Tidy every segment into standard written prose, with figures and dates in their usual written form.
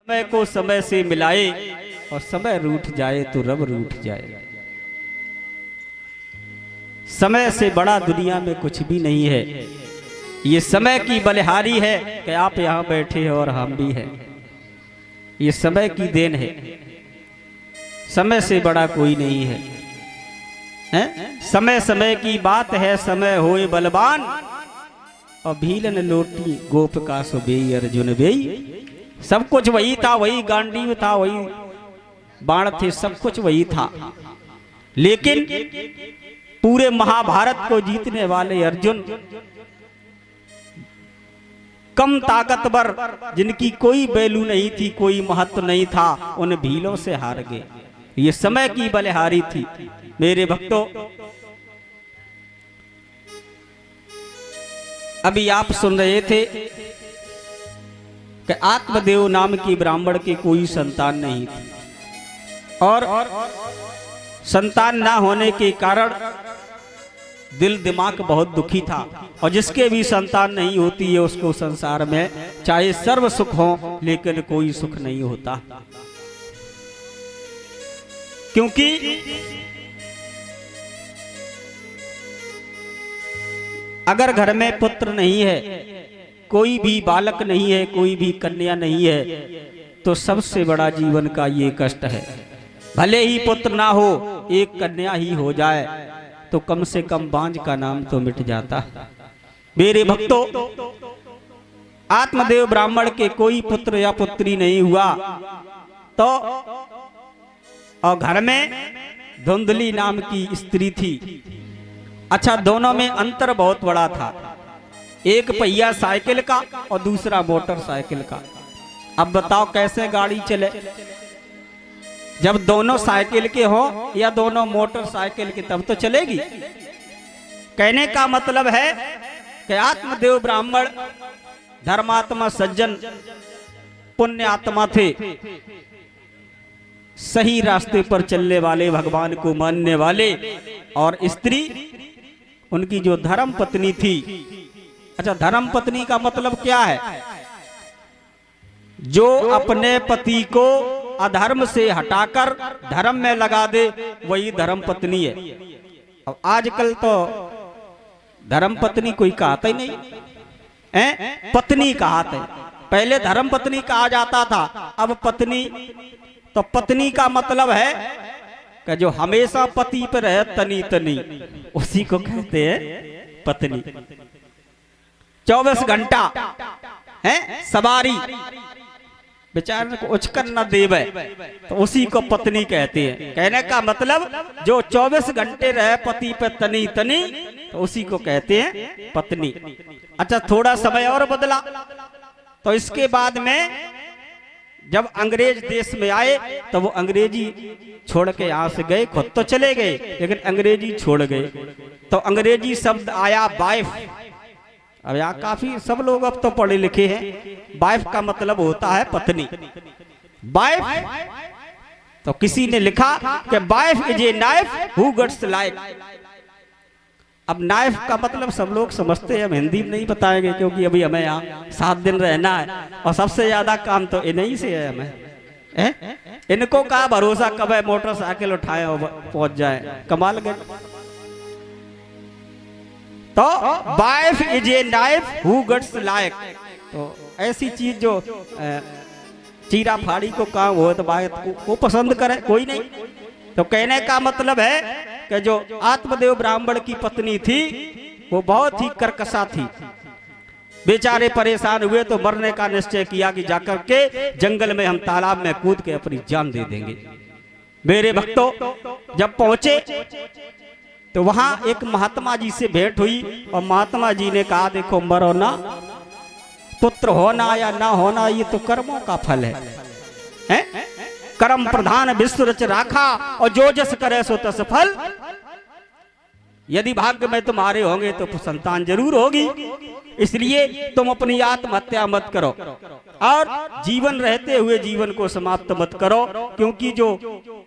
समय को समय से मिलाए और समय रूठ जाए तो रब रूठ जाए। समय से बड़ा दुनिया में कुछ भी नहीं है। ये समय की बलिहारी है कि आप यहाँ बैठे हैं और हम भी हैं। ये समय की देन है। समय से बड़ा कोई नहीं है, हैं? समय समय की बात है, समय होए बलवान और भीलन लोटी गोप का सुबेई अर्जुन बेई। सब कुछ वही था, वही गांडीव था, वही बाण थे, सब कुछ वही था। लेकिन पूरे महाभारत को जीतने वाले अर्जुन कम ताकतवर, जिनकी कोई वैल्यू नहीं थी, कोई महत्व नहीं था, उन भीलों से हार गए। ये समय की बलिहारी थी। मेरे भक्तों, अभी आप सुन रहे थे कि आत्मदेव नाम की ब्राह्मण के कोई संतान नहीं थी और संतान ना होने के कारण दिल दिमाग बहुत दुखी था। और जिसके भी संतान नहीं होती है उसको संसार में चाहे सर्व सुख हो लेकिन कोई सुख नहीं होता, क्योंकि अगर घर में पुत्र नहीं है, कोई भी बालक नहीं है, कोई भी कन्या नहीं है, तो सबसे बड़ा जीवन का ये कष्ट है। भले ही पुत्र ना हो, एक कन्या ही हो जाए तो कम से कम बांझ का नाम तो मिट जाता। मेरे भक्तों, आत्मदेव ब्राह्मण के कोई पुत्र या पुत्री नहीं हुआ तो और घर में धुंधली नाम की स्त्री थी। अच्छा, दोनों में अंतर बहुत बड़ा था। एक पहिया साइकिल का और दूसरा मोटरसाइकिल का। अब बताओ कैसे गाड़ी चले जब दोनों साइकिल के हो या दोनों मोटरसाइकिल के, तब तो चलेगी। कहने का मतलब है कि आत्मदेव ब्राह्मण धर्मात्मा, सज्जन, पुण्य आत्मा थे, सही रास्ते पर चलने वाले, भगवान को मानने वाले। और स्त्री उनकी जो धर्म पत्नी थी। अच्छा, धर्म पत्नी का मतलब क्या है? जो अपने पति को अधर्म से हटाकर धर्म में लगा दे, वही धर्म पत्नी है। अब आजकल तो धर्म पत्नी कोई कहता ही नहीं है, पत्नी कहते है। पहले धर्म पत्नी कहा जाता था, अब पत्नी। तो पत्नी का मतलब है कि जो हमेशा पति पर रहे, तनी तनी, उसी को कहते हैं पत्नी। 24 घंटा है सवारी, बेचारे को उचकर न देवे, तो उसी को पत्नी कहते हैं। कहने का मतलब जो 24 घंटे रहे पति पे तनी तनी, तो उसी को कहते हैं पत्नी। अच्छा, थोड़ा समय और बदला तो इसके बाद में जब अंग्रेज देश में आए तो वो अंग्रेजी छोड़ के यहाँ से गए। खुद तो चले गए लेकिन अंग्रेजी छोड़ गए। तो अंग्रेजी शब्द आया वाइफ। अब यहाँ काफी सब लोग अब तो पढ़े लिखे हैं। वाइफ का मतलब होता है पत्नी। वाइफ, तो किसी ने लिखा कि wife is a knife who guts life. अब नाइफ का मतलब सब लोग समझते हैं, हम हिंदी में नहीं बताएंगे क्योंकि अभी हमें यहाँ 7 दिन रहना है और सबसे ज्यादा काम तो इन्हीं से है हमें। इनको का भरोसा कब है मोटरसाइकिल उठाए और पहुंच जाए, कमाल गए। तो wife is a knife who guts like. तो ऐसी चीज जो चीरा फाड़ी को काम हो तो बात को पसंद करे कोई नहीं। तो कहने का मतलब है कि जो आत्मदेव ब्राह्मण की पत्नी थी वो बहुत ही कर्कशा थी। बेचारे परेशान हुए तो मरने का निश्चय किया कि जाकर के जंगल में हम तालाब में कूद के अपनी जान दे देंगे। मेरे भक्तों, जब पहुंचे तो वहां एक महात्मा जी से भेंट हुई और महात्मा जी ने कहा, देखो मरो ना, पुत्र होना या ना होना ये तो कर्मों का फल है? कर्म प्रधान विश्व रच राखा और जो जस करे सो तस फल। यदि भाग्य में तुम्हारे होंगे तो संतान जरूर होगी, इसलिए तुम अपनी आत्महत्या मत करो और जीवन रहते हुए जीवन को समाप्त मत करो, क्योंकि जो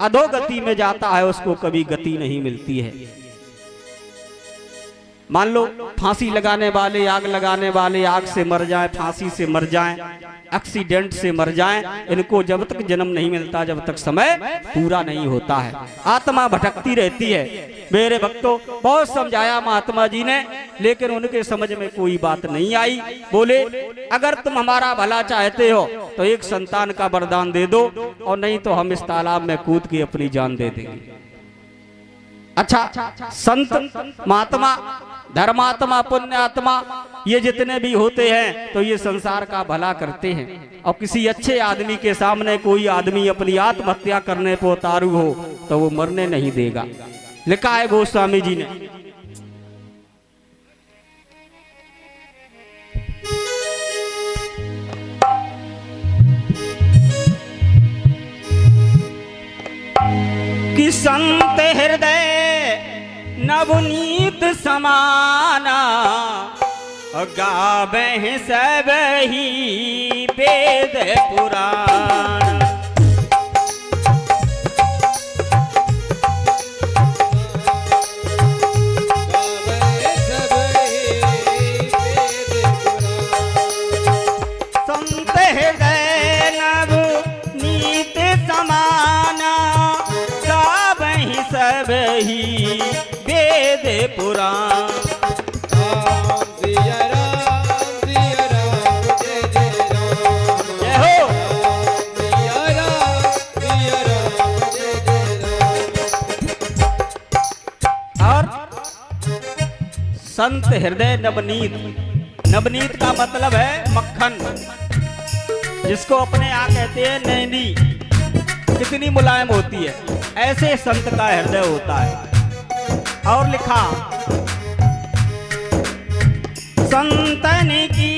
अधोगति में जाता है उसको कभी गति नहीं मिलती है। मान लो फांसी लगाने वाले, आग लगाने वाले आग से मर जाएं, फांसी से मर जाएं, एक्सीडेंट से मर जाएं, इनको जब तक जन्म नहीं मिलता, जब तक समय पूरा नहीं होता है, आत्मा भटकती रहती है। मेरे भक्तों, बहुत समझाया महात्मा जी ने, लेकिन उनके समझ में कोई बात नहीं आई। बोले अगर तुम हमारा भला चाहते हो तो एक संतान का वरदान दे दो, और नहीं तो हम इस तालाब में कूद के अपनी जान दे देंगे। अच्छा, संत महात्मा, धर्मात्मा, पुण्यात्मा, ये जितने भी होते हैं तो ये संसार का भला करते हैं। और किसी अच्छे आदमी के सामने कोई आदमी अपनी आत्महत्या करने पर उतारू हो तो वो मरने नहीं देगा। लिखा है गोस्वामी जी ने। कि संत हृदय नवनीत समाना, गावे सब ही वेद पुराण। संत हृदय नवनीत समाना, गावे सब ही वेद पुराण। संत हृदय नवनीत, नवनीत का मतलब है मक्खन, जिसको अपने यहाँ कहते हैं नैनी, कितनी मुलायम होती है, ऐसे संत का हृदय होता है। और लिखा संतन की